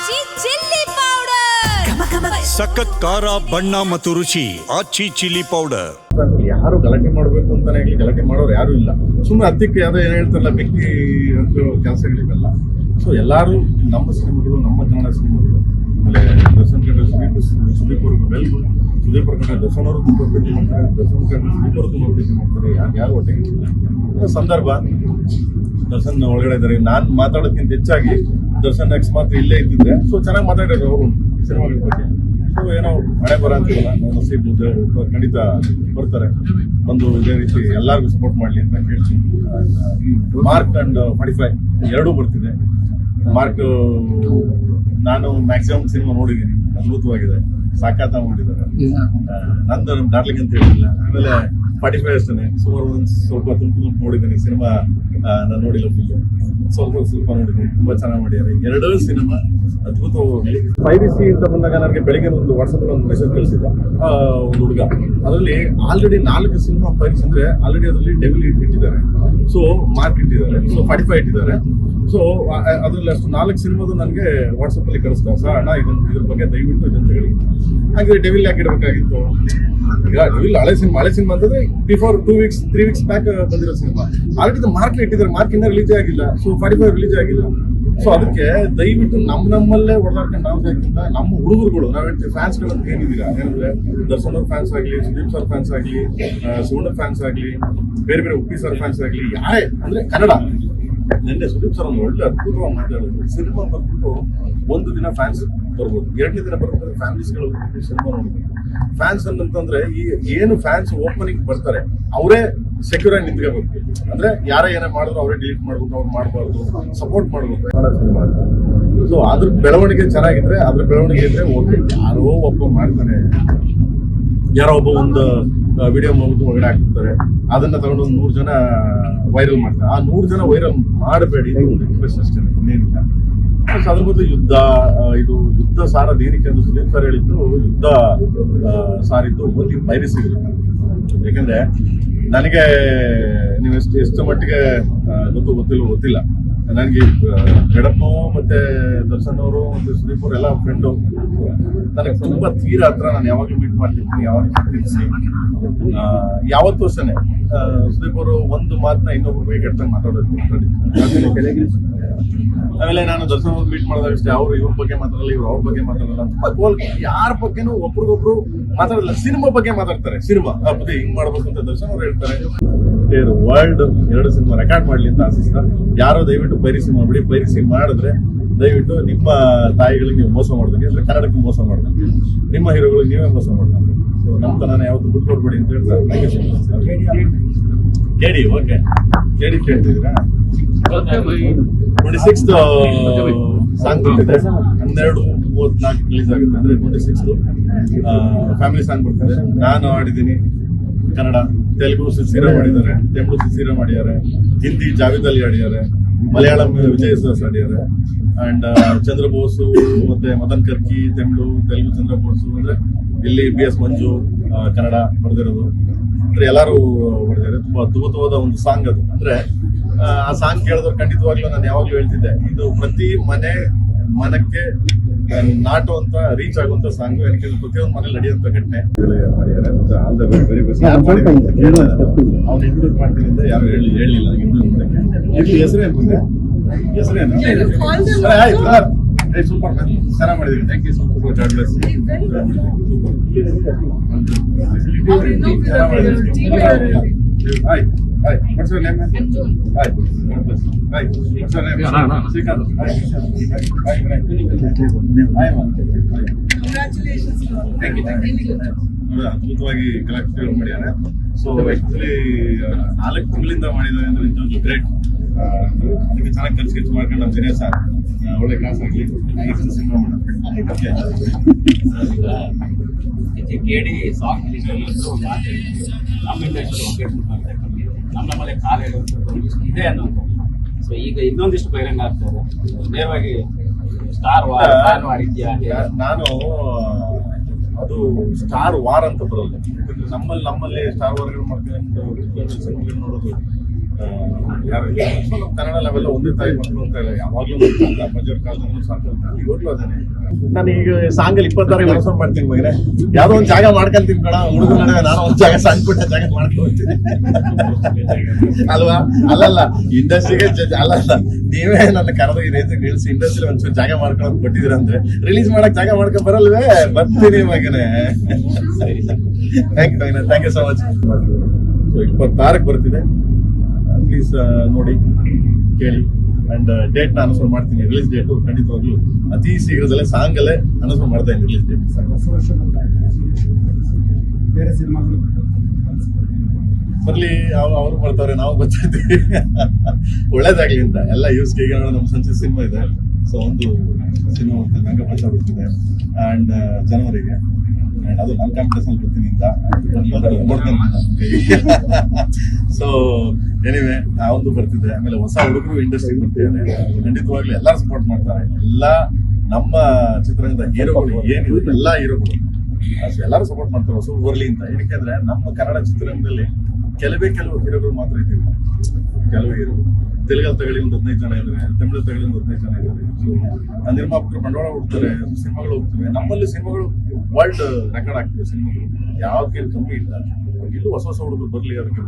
ಆಚಿ chilli powder ಸಖತ್ ಖಾರ ಬಣ್ಣ ಮತ್ತು ರುಚಿ ಆಚಿ ಚಿಲ್ಲಿ ಪೌಡರ್. ಯಾರು ಗಲಾಟೆ ಮಾಡಬೇಕು ಅಂತಾನೆ ಗಲಾಟೆ ಮಾಡೋರು ಯಾರು ಇಲ್ಲ. ಸುಮ್ಮನೆ ಹತ್ತಿಕ್ಕೆ ಯಾವ್ದೋ ಏನ್ ಹೇಳ್ತಾರಲ್ಲ ಬೆಂಕಿ ಅಂತ ಕೆಲಸಗಳಿವೆಲ್ಲ. ಸೊ ಎಲ್ಲಾರು ನಮ್ಮ ಸಿನಿಮಾಗಳು, ನಮ್ಮ ಕನ್ನಡ ಸಿನಿಮಾಗಳು, ಆಮೇಲೆ ದರ್ಶನ್ ಕಂಡ್ರೆ ಸುದೀಪ್ ಅವ್ರಿಗೂ ವೆಲ್ಗೂ, ಸುದೀಪ್ ಅವ್ರ ಕಂಡ್ರೆ ದರ್ಶನ್ ಅವರು ತುಂಬ ಭೇಟಿ ಮಾಡ್ತಾರೆ, ದರ್ಶನ್ ಕಂಡ್ರೆ ಸುದೀಪ್ ಅವರು ತುಂಬ ಭೇಟಿ ಮಾಡ್ತಾರೆ. ಯಾರು ಒಟ್ಟಿಗೆ ಸಂದರ್ಭ ದರ್ಶನ್ ಒಳಗಡೆ ಇದ್ದಾರೆ. ನಾನು ಮಾತಾಡೋದಕ್ಕಿಂತ ಹೆಚ್ಚಾಗಿ ದರ್ಶನ್ ಅಕಸ್ಮಾತ್ ಇಲ್ಲೇ ಇದ್ದಿದ್ರೆ ಸೊ ಚೆನ್ನಾಗಿ ಮಾತಾಡಿದ್ರು ಅವರು ಸಿನಿಮಾಗಳ ಬಗ್ಗೆ. ಸೊ ಏನೋ ಮಳೆ ಬರ ಅಂತೀವಲ್ಲ, ನಸೀಬ್ ಖಂಡಿತ ಬರ್ತಾರೆ, ಬಂದು ಇದೇ ರೀತಿ ಎಲ್ಲರಿಗೂ ಸಪೋರ್ಟ್ ಮಾಡಲಿ ಅಂತ ಹೇಳ್ತೀನಿ. ಮಾರ್ಕ್ ಅಂಡ್ 45 ಎರಡೂ ಬರ್ತಿದೆ. ಮಾರ್ಕ್ ನಾನು ಮ್ಯಾಕ್ಸಿಮಮ್ ಸಿನಿಮಾ ನೋಡಿದ್ದೀನಿ, ಅದ್ಭುತವಾಗಿದೆ, ಸಾಕಾತ ಮಾಡಿದ್ದಾರೆ. ನಂದು ಡಾರ್ಲಿಂಗ್ ಅಂತ ಹೇಳಿಲ್ಲ. ಆಮೇಲೆ 45 ಅಷ್ಟೇ, ಸುಮಾರು ಒಂದು ಸ್ವಲ್ಪ ತುಂಬ ನೋಡಿದ್ದೀನಿ ಸಿನಿಮಾ. ನಾನು ನೋಡಿಲ್ಲ, ಸ್ವಲ್ಪ ನೋಡಿದ್ದೀನಿ, ತುಂಬಾ ಚೆನ್ನಾಗಿ ಮಾಡಿದ್ದಾರೆ. ಎರಡೂ ಸಿನಿಮಾ ಅದ್ಭುತವಾಗಿ. ಪೈರಸಿ ಅಂತ ಬಂದಾಗ ನನಗೆ ಬೆಳಿಗ್ಗೆ ಒಂದು ವಾಟ್ಸಪ್ ಒಂದು ಮೆಸೇಜ್ ಕಳಿಸಿದ್ದ ಒಂದು ಹುಡುಗ. ಅದರಲ್ಲಿ ಆಲ್ರೆಡಿ 4 ಸಿನಿಮಾ ಪೈರಸಿ ಅಂದ್ರೆ ಆಲ್ರೆಡಿ ಅದರಲ್ಲಿ ಡೆವಿಲ್ ಇಟ್ಟಿದ್ದಾರೆ, ಸೊ ಮಾರ್ಕ್ ಇಟ್ಟಿದ್ದಾರೆ, ಸೊ 45 ಇಟ್ಟಿದ್ದಾರೆ. ಸೊ ಅದರಲ್ಲಿ ಅಷ್ಟು 4 ಸಿನಿಮಾದು ನನಗೆ ವಾಟ್ಸಪ್ ಅಲ್ಲಿ ಕಳಿಸ್ತಾ, ಸರ್ ಅಣ್ಣ ಇದ್ರ ಬಗ್ಗೆ ದಯವಿಟ್ಟು ಇದನ್ನು ಹೇಳಿ. ಹಾಗೆ ಡೆವಿಲ್ ಯಾಕೆ ಇಡಬೇಕಾಗಿತ್ತು? ಈಗ ಡೆವಿಲ್ ಹಳೆ ಸಿನಿಮಾ ಅಂತಂದ್ರೆ ಬಿಫೋರ್ 2 ವೀಕ್ಸ್ 3 ವೀಕ್ಸ್ ಬ್ಯಾಕ್ ಬಂದಿರೋ ಸಿನಿಮಾ. ಆಲ್ರೆಡಿ ಮಾರ್ಕ್ ಇಟ್ಟಿದ್ದಾರೆ, ಮಾರ್ಕ್ ಇನ್ನೂ ರಿಲೀಸ್ ಆಗಿಲ್ಲ, ಸೊ 45 ರಿಲೀಸ್ ಆಗಿಲ್ಲ. ಸೊ ಅದಕ್ಕೆ ದಯವಿಟ್ಟು ನಮ್ಮಲ್ಲೇ ಹೊಡೆದಾಡ್ಕೊಂಡು ನಾವು ಯಾಕಿಂತ ನಮ್ಮ ಹುಡುಗರುಗಳು ನಾವು ಹೇಳ್ತೀವಿ ಫ್ಯಾನ್ಸ್ಗಳು ಅಂತ ಏನಿದ್ದೀರಾ, ಏನಂದ್ರೆ ದರ್ಶನ್ ಅವ್ರ ಫ್ಯಾನ್ಸ್ ಆಗಲಿ, ಸುದೀಪ್ ಸರ್ ಫ್ಯಾನ್ಸ್ ಆಗಲಿ, ಸುವರ್ಣ ಫ್ಯಾನ್ಸ್ ಆಗಲಿ, ಬೇರೆ ಬೇರೆ ಉಪ್ಪಿ ಸರ್ ಫ್ಯಾನ್ಸ್ ಆಗಲಿ, ಯಾರೇ ಅಂದ್ರೆ ಕನ್ನಡ. ನಿನ್ನೆ ಸುದೀಪ್ ಸರ್ ಒಂದು ಒಳ್ಳೆ ಅದ್ಭುತವಾಗಿ ಮಾತಾಡೋದು. ಸಿನಿಮಾ ಬಂದ್ಬಿಟ್ಟು ಒಂದು ದಿನ ಫ್ಯಾನ್ಸ್ ಬರ್ಬೋದು, 2ನೇ ದಿನ ಬರ್ಬೇಕಾದ್ರೆ ಫ್ಯಾಮಿಲೀಸ್ಗಳು ಸಿನಿಮಾ ನೋಡ್ಬೇಕು. ಫ್ಯಾನ್ಸ್ ಅಂತಂದ್ರೆ ಈ ಏನು ಫ್ಯಾನ್ಸ್ ಓಪನಿಂಗ್ ಬರ್ತಾರೆ ಅವರೇ ಸೆಕ್ಯೂರ್ ಆಗಿ ನಿಂತ್ಕೋಬೇಕು. ಅಂದ್ರೆ ಯಾರೇ ಏನೇ ಮಾಡಿದ್ರು ಅವರೇ ಡಿಲೀಟ್ ಮಾಡ್ಬೇಕು, ಅವ್ರು ಮಾಡಬಾರ್ದು, ಸಪೋರ್ಟ್ ಮಾಡ್ಬೇಕು ಸಿನಿಮಾ. ಸೊ ಅದ್ರ ಬೆಳವಣಿಗೆ ಚೆನ್ನಾಗಿದ್ರೆ, ಅದ್ರ ಬೆಳವಣಿಗೆ ಇದ್ರೆ ಓಕೆ. ಯಾರೋ ಒಬ್ಬ ಮಾಡ್ತಾನೆ, ಯಾರೋ ಒಬ್ಬ ಒಂದು ವಿಡಿಯೋ ಮಾಡ್ಬಿಟ್ಟು ಹೊರಗಡೆ ಹಾಕ್ಬಿಡ್ತಾರೆ, ಅದನ್ನ ತಗೊಂಡು ಒಂದು 100 ಜನ ವೈರಲ್ ಮಾಡ್ತಾರೆ. ಆ 100 ಜನ ವೈರಲ್ ಮಾಡಬೇಡಿ, ರಿಕ್ವೆಸ್ಟ್ ಅಷ್ಟೇ, ಇನ್ನೇನಿಲ್ಲ. ಅದ್ರ ಬದಲು ಯುದ್ಧ ಸಾರದು ಏನಕ್ಕೆ ಅಂತ ಸುದೀಪ್ ಸರ್ ಹೇಳಿದ್ದು, ಯುದ್ಧ ಸಾರಿದ್ದು ಒಂದು ಪೈರಸಿ ಇರುತ್ತೆ. ಯಾಕಂದ್ರೆ ನನಗೆ ನೀವು ಎಷ್ಟು ಮಟ್ಟಿಗೆ ಗೊತ್ತಿಲ್ಲ. ನನಗೆ ಬೆಡಪ್ಪು ಮತ್ತೆ ದರ್ಶನ್ ಅವರು ಮತ್ತೆ ಸುದೀಪ್ ಅವರು ಎಲ್ಲ ಫ್ರೆಂಡು, ನನಗೆ ತುಂಬಾ ತೀರಾ ಹತ್ರ. ನಾನು ಯಾವಾಗಲೂ ಮೀಟ್ ಮಾಡ್ತಿರ್ತೀನಿ, ಯಾವಾಗಲೂ ತಿಳಿಸಿ. ಯಾವತ್ತೂ ಅಷ್ಟೇ ಸುದೀಪ್ ಅವರು ಒಂದು ಮಾತನ್ನ ಇನ್ನೊಬ್ರು ಕೆಟ್ಟಂಗೆ ಮಾತಾಡೋದು. ಆಮೇಲೆ ನಾನು ದರ್ಶನ್ ಅವ್ರು ಮೀಟ್ ಮಾಡಿದಾಗ ಅಷ್ಟೇ, ಅವ್ರು ಇವ್ರ ಬಗ್ಗೆ ಮಾತಾಡಲ್ಲ, ಇವ್ರು ಅವ್ರ ಬಗ್ಗೆ ಮಾತಾಡಲ್ಲ. ತುಂಬಾ ಗೋಲ್, ಯಾರ ಬಗ್ಗೆನೂ ಒಬ್ರಿಗೊಬ್ರು ಮಾತಾಡಲ್ಲ, ಸಿನಿಮಾ ಬಗ್ಗೆ ಮಾತಾಡ್ತಾರೆ. ಸಿನಿಮಾ ಬುದ್ಧಿ ಹಿಂಗ್ ಮಾಡ್ಬೇಕು ಅಂತ ದರ್ಶನ್ ಅವ್ರು ಹೇಳ್ತಾರೆ. ವರ್ಲ್ಡ್ 2 ಸಿನಿಮಾ ರೆಕಾರ್ಡ್ ಮಾಡ್ಲಿ ಅಂತ ಆಶಿಸ್ತಾ, ಯಾರೋ ದಯವಿಟ್ಟು ಪೈರಸಿ ಮಾಡ್ಬಿಡಿ. ಪೈರಸಿ ಮಾಡಿದ್ರೆ ದಯವಿಟ್ಟು ನಿಮ್ಮ ತಾಯಿಗಳಿಗೆ ನೀವು ಮೋಸ ಮಾಡ್ದಂಗೆ, ಅಂದ್ರೆ ಕನ್ನಡಕ್ಕೆ ಮೋಸ ಮಾಡ್ದಂಗೆ, ನಿಮ್ಮ ಹೀರೋಗಳಿಗೆ ನೀವೇ ಮೋಸ ಮಾಡ್ದಂಗೆ. ಸೊ ನಮ್ಮ ತನ ಯಾವತ್ತು ಬಿಟ್ಕೊಡ್ಬೇಡಿ ಅಂತ ಹೇಳ್ತಾರೆ. ಕೇಳಿ ಓಕೆ, ಕೇಳಿ ಕೇಳ್ತಿದ್ದೀರಾ? 26th ಸಾಂಗ್ ಬರ್ತಿದೆ, 12:34 ರಿಲೀಸ್ ಆಗುತ್ತೆ. ಅಂದ್ರೆ 26th ಫ್ಯಾಮಿಲಿ ಸಾಂಗ್ ಬರ್ತಿದೆ. ನಾನು ಆಡಿದ್ದೀನಿ ಕನ್ನಡ, ತೆಲುಗು ಸುಸೀರಾ ಮಾಡಿದ್ದಾರೆ, ತಮಿಳು ಸುಸೀರಾ ಮಾಡಿದ್ದಾರೆ, ಹಿಂದಿ ಜಾವೇದ್ ಅಲಿ ಆಡಿದ್ದಾರೆ, ಮಲಯಾಳಂ ವಿಜಯ್ ಸರ್ ಆಡಿದ್ದಾರೆ, ಅಂಡ್ ಚಂದ್ರಬೋಸು ಮತ್ತೆ ಮದನ್ ಕರ್ಕಿ ತಮಿಳು, ತೆಲುಗು ಚಂದ್ರಬೋಸು, ಅಂದ್ರೆ ಇಲ್ಲಿ BS ಮಂಜು ಕನ್ನಡ ಬರೆದಿರೋದು. ಅಂದ್ರೆ ಎಲ್ಲರೂ ಬರೆದಿದ್ದಾರೆ. ತುಂಬಾ ಅದ್ಭುತವಾದ ಒಂದು ಸಾಂಗ್ ಅದು. ಅಂದ್ರೆ ಆ ಸಾಂಗ್ ಕೇಳಿದವ್ರು ಖಂಡಿತವಾಗ್ಲೂ ನಾನು ಯಾವಾಗ್ಲೂ ಹೇಳ್ತಿದ್ದೆ, ಇದು ಪ್ರತಿ ಮನಕ್ಕೆ ನಾಟುವಂತ ರೀಚ್ ಆಗುವಂತ ಸಾಂಗ್. ಯಾಕೆಂದ್ರೆ ಪ್ರತಿಯೊಂದು ಮನೇಲಿ ನಡೆಯುವಂತ ಘಟನೆ ಮಾಡಿದ್ದಾರೆ. ಅವ್ನು ಇಂಕ್ಲೂಡ್ ಮಾಡ್ತೀನಿ ಅಂತ ಯಾರು ಹೇಳಿಲ್ಲ. ಇಲ್ಲಿ ಹೆಸರೇನು ಬಂದೆ? ಹೆಸರೇನು? ಸೂಪರ್ ಮ್ಯಾನ್, ಚೆನ್ನಾಗಿ ಮಾಡಿದೀವಿ. Thank you so much. God bless. Hi. What's your name? Hi. Hi. What's your name? Srikanth. Hi. Hi. Congratulations. Thank you. ಅದ್ಭುತವಾಗಿ ಕಲೆಕ್ಟ್ ಮಾಡಿದ್ದಾರೆ. ಸೊ ಆಕ್ಚುಲಿ 4 ತಿಂಗಳಿಂದ ಮಾಡಿದ್ದಾರೆ ಅಂದ್ರೆ ನಿಜವಾಗ್ಲೂ ಗ್ರೇಟ್. ಅದಕ್ಕೆ ಚೆನ್ನಾಗಿ ಖರ್ಚು ಮಾಡ್ಕೊಂಡು ನಮ್ಮ ದಿನೇಶ್ ಸರ್ ಒಳ್ಳೆ ಕ್ಲಾಸ್ ಆಗಲಿ, ಸಿನಿಮಾ ಕೇಳಿ ಸಾಂಗ್ ನಮ್ಮಲ್ಲಿ ಕಾಲ ಇದೆ ಅನ್ನೋದು. ಸೊ ಈಗ ಇನ್ನೊಂದಿಷ್ಟು ಬಹಿರಂಗ ಆಗ್ತಾ ಇದೆ. ನೇರವಾಗಿ ಸ್ಟಾರ್ ವಾರ್ ಇದೆಯಾ? ನಾನು ಅದು ಸ್ಟಾರ್ ವಾರ್ ಅಂತ ಬರೋದು. ನಮ್ಮಲ್ಲಿ ಸ್ಟಾರ್ ವಾರ್ಗಳು ಮಾಡ್ಕೊಂಡು ಸಿನಿಮಾಗಳು ನೋಡೋದು ಯಾರು ಇಲ್ಲ. ಸೊ ನಮ್ಮ ಕನ್ನಡ ನಾವೆಲ್ಲ ಒಂದೇ ತಾಯಿ ಮಕ್ಕಳು ಅಂತ ಇಲ್ಲ, ಯಾವಾಗ್ಲೂ ಅಪ್ಪಾಜಿಯವ್ರ ಕಾಲದಲ್ಲೂ ಸಾಕು ಅಂತ ಇವಾಗ್ಲೂ ಅದೇನೆ. ನಾನು ಈಗ ಸಾಂಗಲ್ಲಿ 26 ಟ್ರಾನ್ಸ್ಫರ್ ಮಾಡ್ತೀನಿ ಮಗನೇ, ಯಾವ್ದೋ ಒಂದ್ ಜಾಗ ಮಾಡ್ಕೊಂತೀನಿ ಕಣ, ಹುಡುಗ ನಡುವೆ ನಾನು ಒಂದ್ ಜಾಗ ಸಣ್ಣ ಪುಟ್ಟ ಜಾಗ ಮಾಡ್ಕೊಳ್ತೀನಿ ಅಲ್ವಾ? ಅಲ್ಲಲ್ಲ ಇಂಡಸ್ಟ್ರಿಗೆ ಅಲ್ಲಲ್ಲ, ನೀವೇ ನನ್ನ ಕರೆದು ಈ ರೇಂಜ್ ನಿಲ್ಸಿ ಇಂಡಸ್ಟ್ರಿ ಒಂಚೂರು ಜಾಗ ಮಾಡ್ಕೊಂಡು ಕೊಟ್ಟಿದ್ದೀರ ಅಂದ್ರೆ ರಿಲೀಸ್ ಮಾಡಕ್ ಜಾಗ ಮಾಡ್ಕೊಂಡ್ ಬರಲ್ವೇ? ಬರ್ತೀನಿ ಮಗನೇ. Thank you so much. So 26ಕ್ಕೆ ಬರ್ತಿದೆ, ಪ್ಲೀಸ್ ನೋಡಿ ಕೇಳಿ. ಅಂಡ್ ಡೇಟ್ ನ ಅನೌನ್ಸ್ ಮಾಡ್ತೀನಿ, ರಿಲೀಸ್ ಡೇಟ್ ಖಂಡಿತವಾಗ್ಲೂ ಅತಿ ಶೀಘ್ರದಲ್ಲೇ ಸಾಂಗ್ ಅಲ್ಲೇ ಅನೌನ್ಸ್ ಮಾಡ್ತಾ ಇದ್ದೀನಿ ರಿಲೀಸ್ ಡೇಟ್. ಬೇರೆ ಸಿನಿಮಾಗಳು ಬರ್ಲಿ, ಅವರು ಬರ್ತಾರೆ, ನಾವು ಬರ್ತಿದ್ದೀವಿ. ಒಳ್ಳೇದಾಗ್ಲಿ ಅಂತ ಎಲ್ಲ ಯೂಸ್. ಈಗ ನಮ್ಮ ಸಂಚಿತ್ ಸಿನಿಮಾ ಇದೆ, ಸೊ ಒಂದು ಸಿನಿಮಾ ಬರ್ತಿದೆ, ರಂಗಪಂಚ ಬರ್ತಿದೆ ಅಂಡ್ ಜನವರಿಗೆ. ಅಂಡ್ ಅದು ನನ್ನ ಕಾಂಪಿಟೇಷನ್ ಬರ್ತೀನಿ ಅಂತ ಸೊ ಎನಿವೆ ಆ ಒಂದು ಬರ್ತಿದೆ. ಆಮೇಲೆ ಹೊಸ ಹುಡುಗರು ಇಂಡಸ್ಟ್ರಿಗೆ ಬರ್ತಿದ್ದಾರೆ, ಖಂಡಿತವಾಗ್ಲೂ ಎಲ್ಲರೂ ಸಪೋರ್ಟ್ ಮಾಡ್ತಾರೆ. ಎಲ್ಲ ನಮ್ಮ ಚಿತ್ರರಂಗದ ಹೀರೋಗಳು ಏನಿದೆ ಎಲ್ಲ ಹೀರೋಗಳು ಎಲ್ಲರೂ ಸಪೋರ್ಟ್ ಮಾಡ್ತಾರೆ, ಹೊಸ ಬರ್ಲಿ ಅಂತ. ಏನಕ್ಕೆ ನಮ್ಮ ಕನ್ನಡ ಚಿತ್ರರಂಗದಲ್ಲಿ ಕೆಲವು ಹೀರೋಗಳು ಮಾತ್ರ ಇದ್ದೀವಿ. ಕೆಲವು ಹೀರೋಗಳು ತೆಲುಗಲ್ಲಿ ತಗೊಳ್ಳಿ ಒಂದು 15 ಜನ ಇದ್ದಾರೆ, ತಮಿಳು ತಗೊಳ್ಳಿ ಒಂದು 15 ಜನ ಇದ್ದಾರೆ. ಸೊ ನಿರ್ಮಾಪಕರು ಬಂಡವಾಳ ಹೋಗ್ತಾರೆ, ಸಿನಿಮಾಗಳು ಹೋಗ್ತವೆ. ನಮ್ಮಲ್ಲಿ ಸಿನಿಮಾಗಳು ವರ್ಲ್ಡ್ ರೆಕಾರ್ಡ್ ಆಗ್ತಿವೆ, ಸಿನಿಮಾಗಳು ಯಾವ್ದಕ್ಕೆ ಕಮ್ಮಿ ಇಲ್ಲ. ಇಲ್ಲೂ ಹೊಸ ಹುಡುಗರು ಬರ್ಲಿ, ಅದಕ್ಕೆ